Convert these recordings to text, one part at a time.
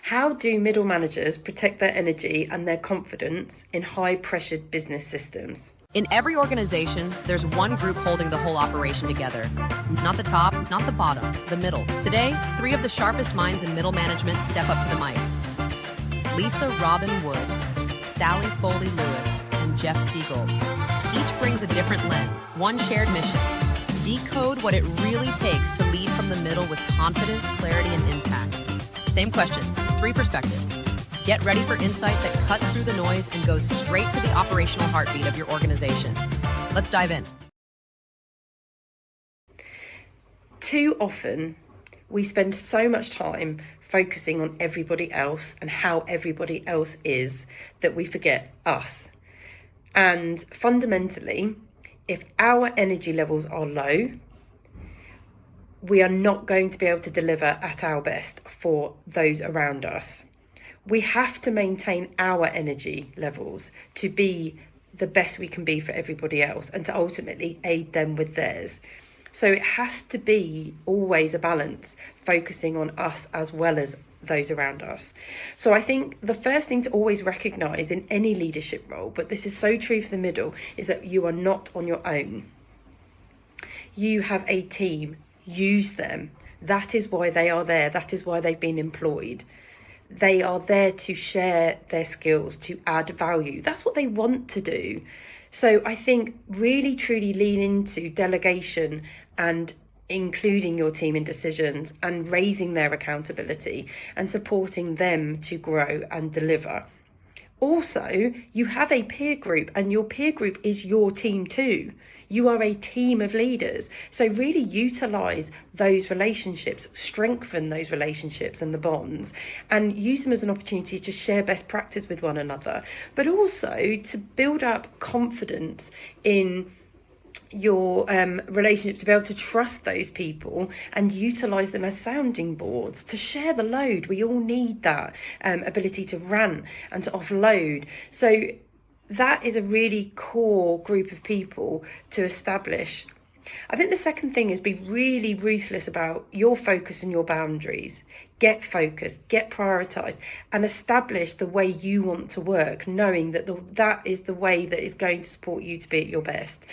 How do middle managers protect their energy and their confidence in high-pressured business systems? In every organization, there's one group holding the whole operation together. Not the top, not the bottom, the middle. Today, 3 of the sharpest minds in middle management step up to the mic. Lisa Robyn Wood, Sally Foley-Lewis, and Jeff Sigel. Each brings a different lens, one shared mission. Decode what it really takes to lead from the middle with confidence, clarity, and impact. Same questions, 3 perspectives. Get ready for insight that cuts through the noise and goes straight to the operational heartbeat of your organization. Let's dive in. Too often, we spend so much time focusing on everybody else and how everybody else is that we forget us. And fundamentally, if our energy levels are low, we are not going to be able to deliver at our best for those around us. We have to maintain our energy levels to be the best we can be for everybody else and to ultimately aid them with theirs. So it has to be always a balance, focusing on us as well as those around us. So I think the first thing to always recognise in any leadership role, but this is so true for the middle, is that you are not on your own. You have a team. Use them. That is why they are there. That is why they've been employed. They are there to share their skills, to add value. That's what they want to do. So I think really truly lean into delegation and including your team in decisions and raising their accountability and supporting them to grow and deliver. Also, you have a peer group and your peer group is your team too. You are a team of leaders. So really utilise those relationships, strengthen those relationships and the bonds, and use them as an opportunity to share best practice with one another, but also to build up confidence in your relationships, to be able to trust those people and utilise them as sounding boards to share the load. We all need that ability to rant and to offload. So that is a really core group of people to establish. I think the second thing is be really ruthless about your focus and your boundaries. Get focused, get prioritised, and establish the way you want to work, knowing that that is the way that is going to support you to be at your best.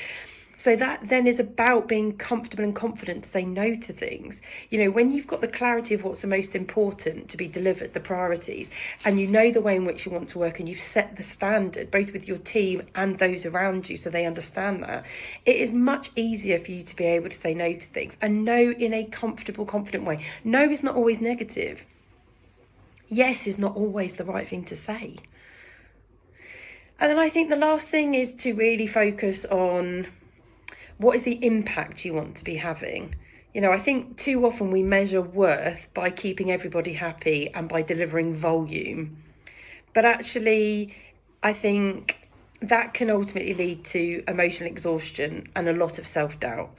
So that then is about being comfortable and confident to say no to things. You know, when you've got the clarity of what's the most important to be delivered, the priorities, and you know the way in which you want to work and you've set the standard, both with your team and those around you, so they understand that, it is much easier for you to be able to say no to things and no in a comfortable, confident way. No is not always negative. Yes is not always the right thing to say. And then I think the last thing is to really focus on what is the impact you want to be having. You know, I think too often we measure worth by keeping everybody happy and by delivering volume. But actually, I think that can ultimately lead to emotional exhaustion and a lot of self-doubt.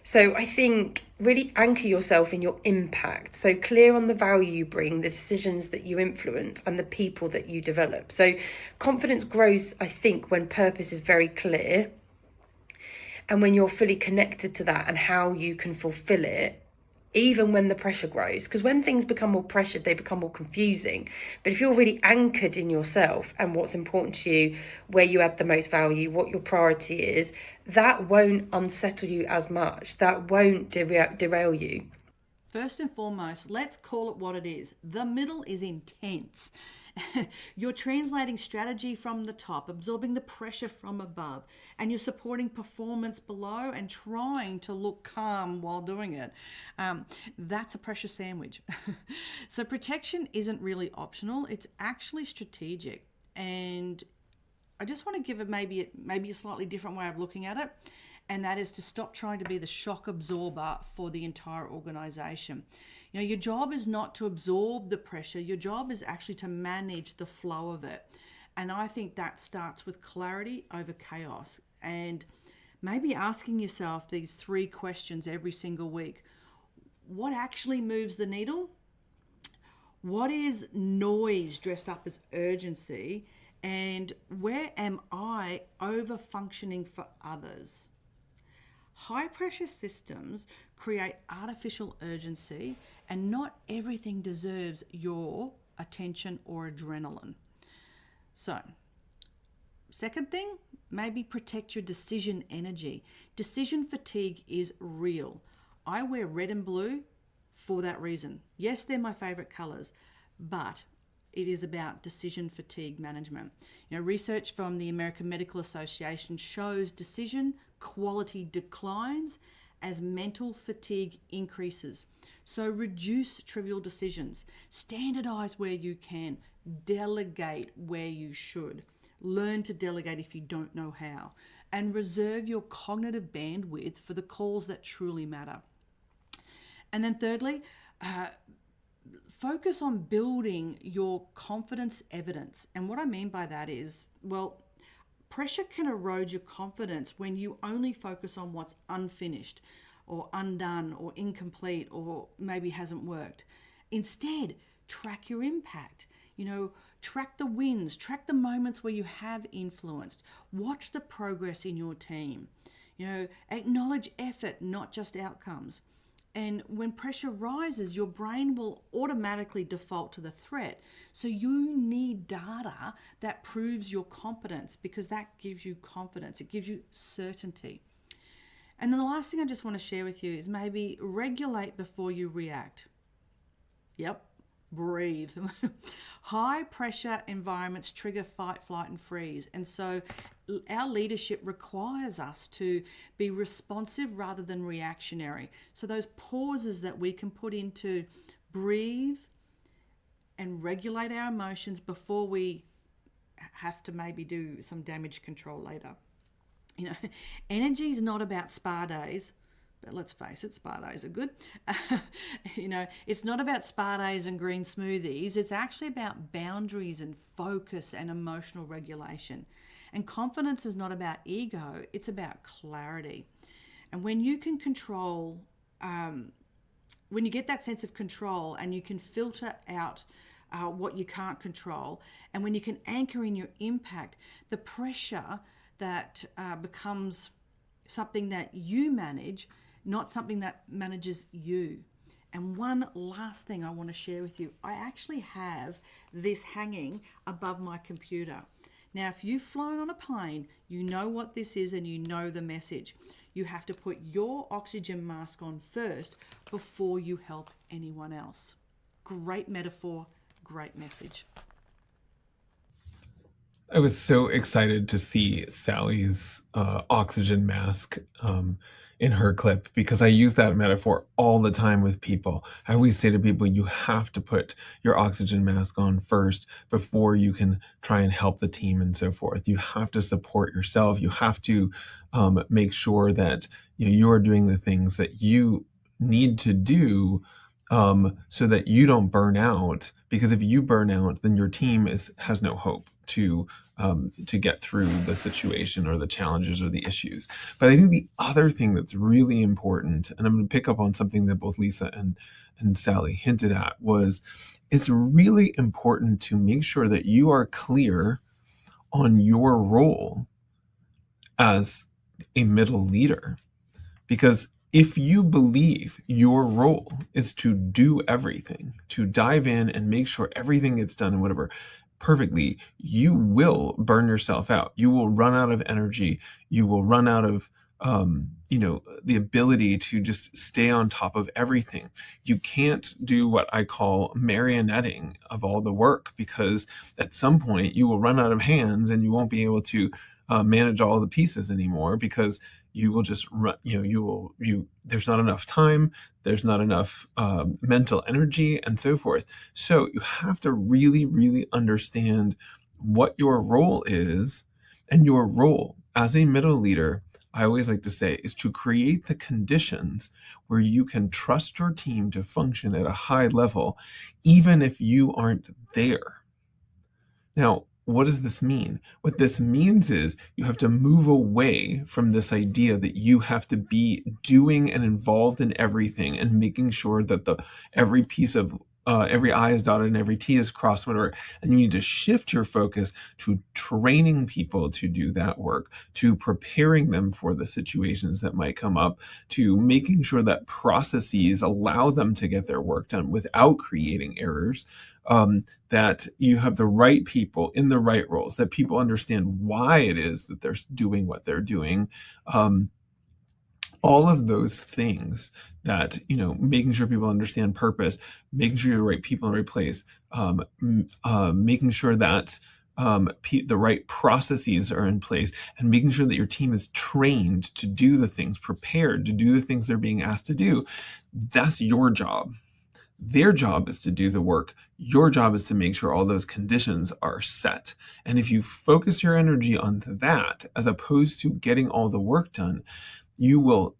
So I think really anchor yourself in your impact. So clear on the value you bring, the decisions that you influence, and the people that you develop. So confidence grows, I think, when purpose is very clear, and when you're fully connected to that and how you can fulfill it, even when the pressure grows. Because when things become more pressured, they become more confusing. But if you're really anchored in yourself and what's important to you, where you add the most value, what your priority is, that won't unsettle you as much. That won't derail you. First and foremost, let's call it what it is. The middle is intense. You're translating strategy from the top, absorbing the pressure from above, and you're supporting performance below and trying to look calm while doing it. That's a pressure sandwich. So protection isn't really optional. It's actually strategic. And I just want to give it maybe a slightly different way of looking at it. And that is to stop trying to be the shock absorber for the entire organization. You know, your job is not to absorb the pressure. Your job is actually to manage the flow of it. And I think that starts with clarity over chaos. And maybe asking yourself these 3 questions every single week. What actually moves the needle? What is noise dressed up as urgency? And where am I over functioning for others? High pressure systems create artificial urgency, and not everything deserves your attention or adrenaline. So, second thing, maybe protect your decision energy. Decision fatigue is real. I wear red and blue for that reason. Yes, they're my favorite colors, but it is about decision fatigue management. Research from the American Medical Association shows decision quality declines as mental fatigue increases. So reduce trivial decisions, standardize where you can, delegate where you should. Learn to delegate if you don't know how, and reserve your cognitive bandwidth for the calls that truly matter. And then thirdly, focus on building your confidence evidence. And what I mean by that is, pressure can erode your confidence when you only focus on what's unfinished or undone or incomplete or maybe hasn't worked. Instead, track your impact. Track the wins, track the moments where you have influenced. Watch the progress in your team. Acknowledge effort, not just outcomes. And when pressure rises, your brain will automatically default to the threat. So you need data that proves your competence, because that gives you confidence. It gives you certainty. And then the last thing I just want to share with you is maybe regulate before you react. Yep, breathe. High pressure environments trigger fight, flight, and freeze. And so our leadership requires us to be responsive rather than reactionary. So those pauses that we can put into breathe and regulate our emotions before we have to maybe do some damage control later. Energy is not about spa days. But let's face it, spa days are good. It's not about spa days and green smoothies. It's actually about boundaries and focus and emotional regulation. And confidence is not about ego. It's about clarity. And when you can control, when you get that sense of control and you can filter out what you can't control, and when you can anchor in your impact, the pressure that becomes something that you manage, not something that manages you. And one last thing I want to share with you. I actually have this hanging above my computer. Now, if you've flown on a plane, you know what this is and you know the message. You have to put your oxygen mask on first before you help anyone else. Great metaphor, great message. I was so excited to see Sally's oxygen mask in her clip, because I use that metaphor all the time with people. I always say to people, you have to put your oxygen mask on first before you can try and help the team and so forth. You have to support yourself. You have to make sure that you are doing the things that you need to do so that you don't burn out. Because if you burn out, then your team has no hope to get through the situation or the challenges or the issues. But I think the other thing that's really important, and I'm going to pick up on something that both Lisa and Sally hinted at, was it's really important to make sure that you are clear on your role as a middle leader. Because if you believe your role is to do everything, to dive in and make sure everything gets done and whatever perfectly, you will burn yourself out. You will run out of energy. You will run out of, the ability to just stay on top of everything. You can't do what I call marionetting of all the work, because at some point you will run out of hands and you won't be able to manage all the pieces anymore, because you will just run, there's not enough time, there's not enough mental energy and so forth. So you have to really, really understand what your role is. And your role as a middle leader, I always like to say, is to create the conditions where you can trust your team to function at a high level, even if you aren't there. Now, what does this mean? What this means is you have to move away from this idea that you have to be doing and involved in everything and making sure that every piece of every I is dotted and every T is crossed, whatever. And you need to shift your focus to training people to do that work, to preparing them for the situations that might come up, to making sure that processes allow them to get their work done without creating errors. that you have the right people in the right roles, that people understand why it is that they're doing what they're doing. All of those things that, making sure people understand purpose, making sure you're the right people in the right place, making sure that the right processes are in place, and making sure that your team is trained to do the things, prepared to do the things they're being asked to do. That's your job. Their job is to do the work. Your job is to make sure all those conditions are set. And if you focus your energy on that, as opposed to getting all the work done, you will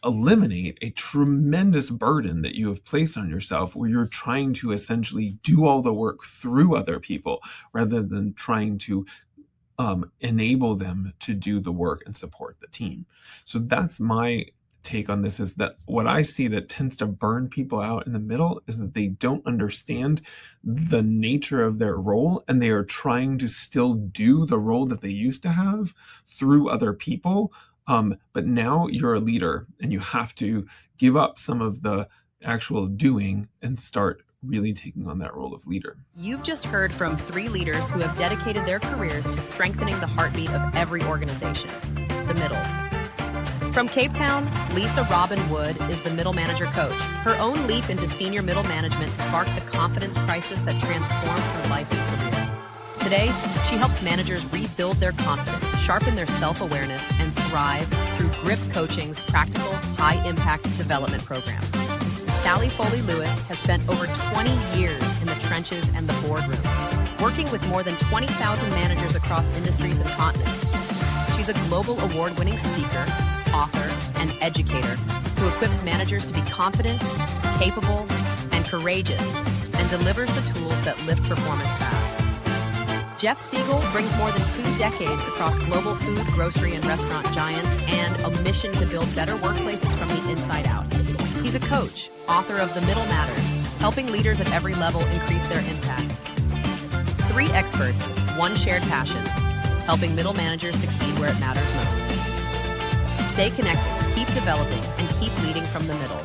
eliminate a tremendous burden that you have placed on yourself, where you're trying to essentially do all the work through other people rather than trying to enable them to do the work and support the team. So that's my take on this, is that what I see that tends to burn people out in the middle is that they don't understand the nature of their role, and they are trying to still do the role that they used to have through other people. But now you're a leader, and you have to give up some of the actual doing and start really taking on that role of leader. You've just heard from 3 leaders who have dedicated their careers to strengthening the heartbeat of every organization, the middle. From Cape Town, Robyn Wood is the middle manager coach. Her own leap into senior middle management sparked the confidence crisis that transformed her life and career. Today, she helps managers rebuild their confidence, sharpen their self-awareness, and thrive through GRIP Coaching's practical, high-impact development programs. Sally Foley-Lewis has spent over 20 years in the trenches and the boardroom, working with more than 20,000 managers across industries and continents. She's a global award-winning speaker, author, and educator who equips managers to be confident, capable, and courageous, and delivers the tools that lift performance fast. Jeff Sigel brings more than 2 decades across global food, grocery, and restaurant giants, and a mission to build better workplaces from the inside out. He's a coach, author of The Middle Matters, helping leaders at every level increase their impact. 3 experts, 1 shared passion, helping middle managers succeed where it matters most. Stay connected, keep developing, and keep leading from the middle.